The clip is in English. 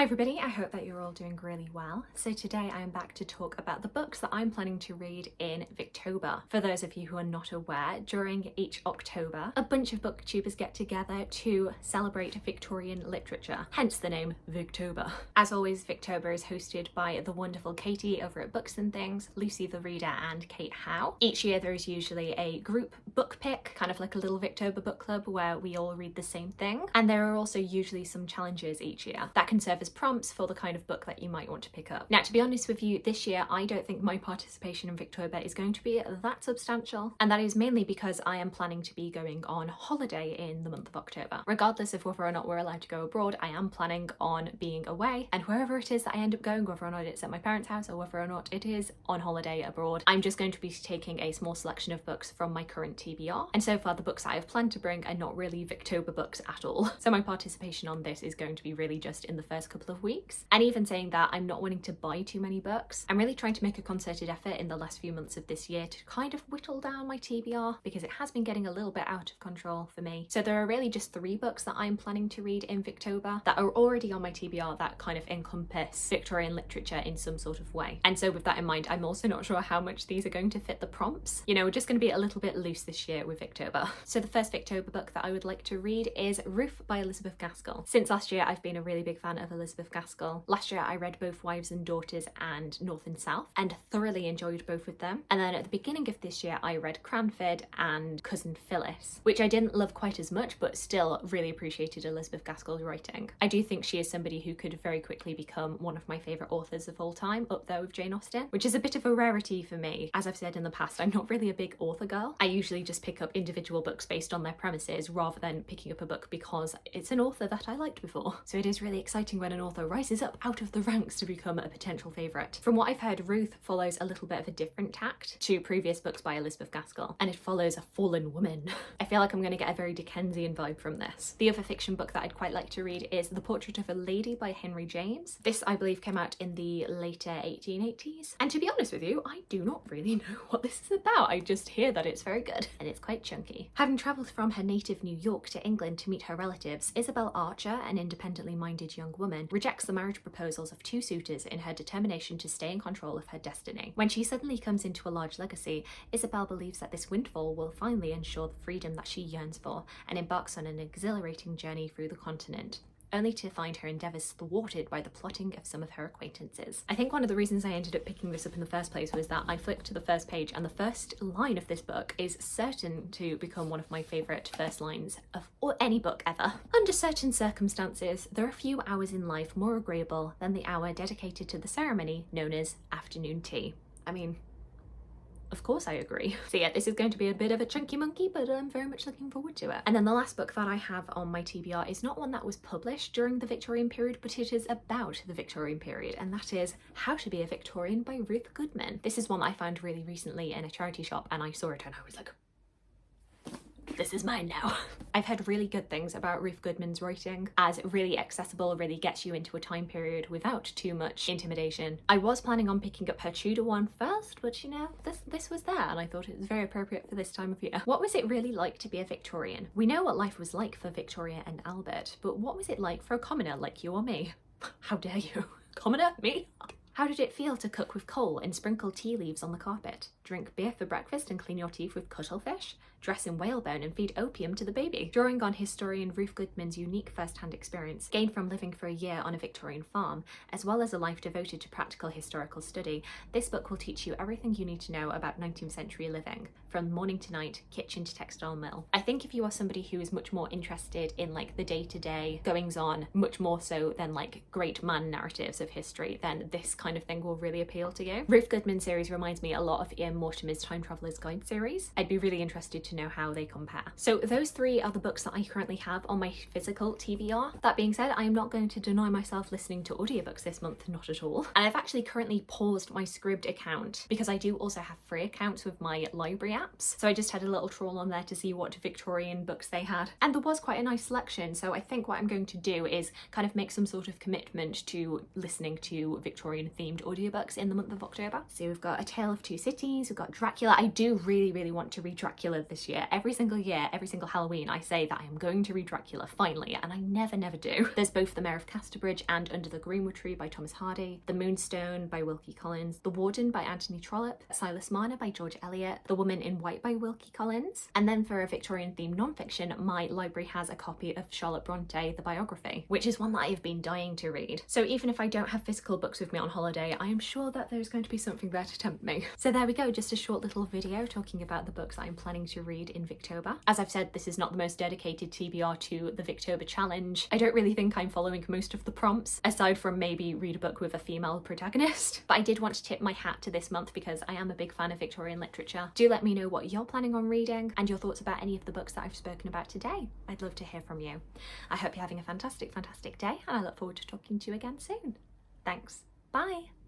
Hi everybody, I hope that you're all doing really well. So today I am back to talk about the books that I'm planning to read in Victober. For those of you who are not aware, during each October, a bunch of booktubers get together to celebrate Victorian literature, hence the name Victober. As always, Victober is hosted by the wonderful Katie over at Books and Things, Lucy the Reader and Kate Howe. Each year there is usually a group book pick, kind of like a little Victober book club where we all read the same thing. And there are also usually some challenges each year that can serve as prompts for the kind of book that you might want to pick up. Now, to be honest with you, this year I don't think my participation in Victober is going to be that substantial, and that is mainly because I am planning to be going on holiday in the month of October. Regardless of whether or not we're allowed to go abroad, I am planning on being away, and wherever it is that I end up going, whether or not it's at my parents' house or whether or not it is on holiday abroad, I'm just going to be taking a small selection of books from my current TBR, and so far the books that I have planned to bring are not really Victober books at all. So my participation on this is going to be really just in the first couple of weeks. And even saying that, I'm not wanting to buy too many books. I'm really trying to make a concerted effort in the last few months of this year to kind of whittle down my TBR because it has been getting a little bit out of control for me. So there are really just 3 books that I'm planning to read in Victober that are already on my TBR that kind of encompass Victorian literature in some sort of way. And so with that in mind, I'm also not sure how much these are going to fit the prompts. You know, we're just going to be a little bit loose this year with Victober. So the first Victober book that I would like to read is Ruth by Elizabeth Gaskell. Since last year, I've been a really big fan of Elizabeth Gaskell. Last year I read both Wives and Daughters and North and South and thoroughly enjoyed both of them. And then at the beginning of this year I read Cranford and Cousin Phyllis, which I didn't love quite as much, but still really appreciated Elizabeth Gaskell's writing. I do think she is somebody who could very quickly become one of my favourite authors of all time, up there with Jane Austen, which is a bit of a rarity for me. As I've said in the past, I'm not really a big author girl. I usually just pick up individual books based on their premises rather than picking up a book because it's an author that I liked before. So it is really exciting when an author rises up out of the ranks to become a potential favourite. From what I've heard, Ruth follows a little bit of a different tact to previous books by Elizabeth Gaskell, and it follows a fallen woman. I feel like I'm going to get a very Dickensian vibe from this. The other fiction book that I'd quite like to read is The Portrait of a Lady by Henry James. This, I believe, came out in the later 1880s, and to be honest with you, I do not really know what this is about. I just hear that it's very good, and it's quite chunky. Having travelled from her native New York to England to meet her relatives, Isabel Archer, an independently minded young woman, rejects the marriage proposals of 2 suitors in her determination to stay in control of her destiny. When she suddenly comes into a large legacy, Isabel believes that this windfall will finally ensure the freedom that she yearns for and embarks on an exhilarating journey through the continent, only to find her endeavours thwarted by the plotting of some of her acquaintances. I think one of the reasons I ended up picking this up in the first place was that I flicked to the first page and the first line of this book is certain to become one of my favourite first lines of any book ever. Under certain circumstances, there are few hours in life more agreeable than the hour dedicated to the ceremony known as afternoon tea. I mean, of course I agree. So yeah, this is going to be a bit of a chunky monkey, but I'm very much looking forward to it. And then the last book that I have on my TBR is not one that was published during the Victorian period, but it is about the Victorian period, and that is How to Be a Victorian by Ruth Goodman. This is one I found really recently in a charity shop, and I saw it and I was like, this is mine now. I've heard really good things about Ruth Goodman's writing as really accessible, really gets you into a time period without too much intimidation. I was planning on picking up her Tudor one first, but you know, this was there and I thought it was very appropriate for this time of year. What was it really like to be a Victorian? We know what life was like for Victoria and Albert, but what was it like for a commoner like you or me? How dare you? Commoner? Me? How did it feel to cook with coal and sprinkle tea leaves on the carpet? Drink beer for breakfast and clean your teeth with cuttlefish? Dress in whalebone and feed opium to the baby? Drawing on historian Ruth Goodman's unique first-hand experience gained from living for a year on a Victorian farm, as well as a life devoted to practical historical study, this book will teach you everything you need to know about 19th century living, from morning to night, kitchen to textile mill. I think if you are somebody who is much more interested in like the day-to-day goings-on, much more so than like great man narratives of history, then this kind of thing will really appeal to you. Ruth Goodman's series reminds me a lot of Ian Mortimer's Time Traveller's Guide series. I'd be really interested to know how they compare. So those 3 are the books that I currently have on my physical TBR. That being said, I am not going to deny myself listening to audiobooks this month, not at all. And I've actually currently paused my Scribd account because I do also have free accounts with my library apps. So I just had a little trawl on there to see what Victorian books they had. And there was quite a nice selection. So I think what I'm going to do is kind of make some sort of commitment to listening to Victorian themed audiobooks in the month of October. So we've got A Tale of Two Cities, we've got Dracula. I do really want to read Dracula this year. Every single year, every single Halloween, I say that I am going to read Dracula finally, and I never do. There's both The Mayor of Casterbridge and Under the Greenwood Tree by Thomas Hardy, The Moonstone by Wilkie Collins, The Warden by Anthony Trollope, Silas Marner by George Eliot, The Woman in White by Wilkie Collins. And then for a Victorian themed non-fiction, my library has a copy of Charlotte Bronte, the biography, which is one that I've been dying to read. So even if I don't have physical books with me on holiday, I am sure that there's going to be something there to tempt me. So there we go, just a short little video talking about the books that I'm planning to read in Victober. As I've said, this is not the most dedicated TBR to the Victober challenge. I don't really think I'm following most of the prompts, aside from maybe read a book with a female protagonist. But I did want to tip my hat to this month because I am a big fan of Victorian literature. Do let me know what you're planning on reading and your thoughts about any of the books that I've spoken about today. I'd love to hear from you. I hope you're having a fantastic day, and I look forward to talking to you again soon. Thanks. Bye.